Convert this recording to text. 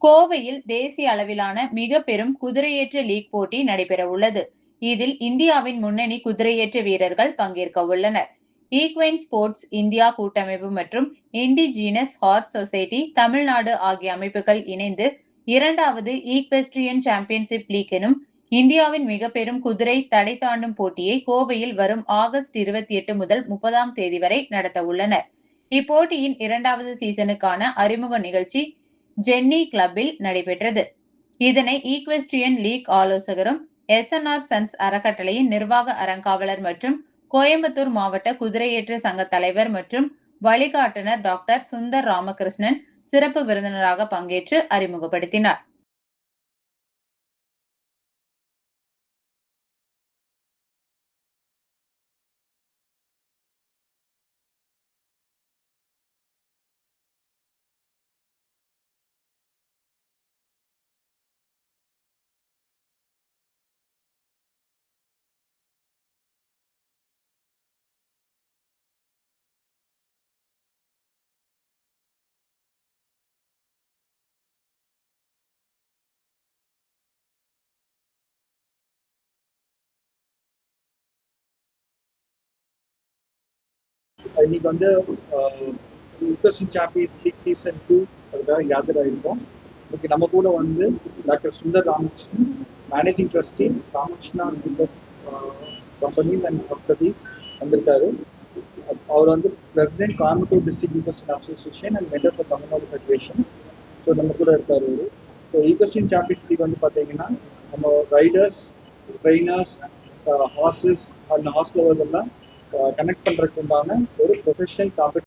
கோவையில் தேசிய அளவிலான மிக பெரும் குதிரையேற்ற லீக் போட்டி நடைபெறவுள்ளது. இதில் இந்தியாவின் முன்னணி குதிரையேற்ற வீரர்கள் பங்கேற்க உள்ளனர். ஈக்வைன் ஸ்போர்ட்ஸ் இந்தியா கூட்டமைப்பு மற்றும் இண்டிஜீனஸ் ஹார்ஸ் சொசைட்டி தமிழ்நாடு ஆகிய அமைப்புகள் இணைந்து இரண்டாவது ஈக்வெஸ்ட்ரியன் சாம்பியன்ஷிப் லீக் எனும் இந்தியாவின் மிக பெரும் குதிரை தடை தாண்டும் போட்டியை கோவையில் வரும் ஆகஸ்ட் 28 முதல் 30ஆம் தேதி வரை நடத்த உள்ளனர். இப்போட்டியின் இரண்டாவது சீசனுக்கான அறிமுக நிகழ்ச்சி ஜென்னி கிளப்பில் நடைபெற்றது. இதனை ஈக்வெஸ்ட்ரியன் லீக் ஆலோசகரும் SNR சன்ஸ் அறக்கட்டளையின் நிர்வாக அறங்காவலர் மற்றும் கோயம்புத்தூர் மாவட்ட குதிரையேற்ற சங்க தலைவர் மற்றும் வழிகாட்டுனர் டாக்டர் சுந்தர் ராமகிருஷ்ணன் சிறப்பு விருந்தினராக பங்கேற்று அறிமுகப்படுத்தினார். இன்னைக்கு வந்து ஈக்வெஸ்ட்ரியன் சாம்பியன்ஸ் லீக் சீசன் 2 அதுக்காக கேதர் ஆகிருக்கோம். இன்னைக்கு நம்ம கூட வந்து doctor Sundar Ramakrishnan, managing trustee Ramakrishna companies and hospitals வந்திருக்காரு. அவர் வந்து president Coimbatore district equestrian association and member for Tamil Nadu federation. So நம்ம கூட இருக்காரு. ஸோ ஈக்வெஸ்ட்ரியன் சாம்பியன்ஸ் லீக் வந்து பார்த்தீங்கன்னா நம்ம riders, trainers, horses and horse lovers எல்லாம் கனெக்ட் பண்ணுறதுக்கு உண்டான ஒரு ப்ரொஃபஷனல் காம்படிஷன்.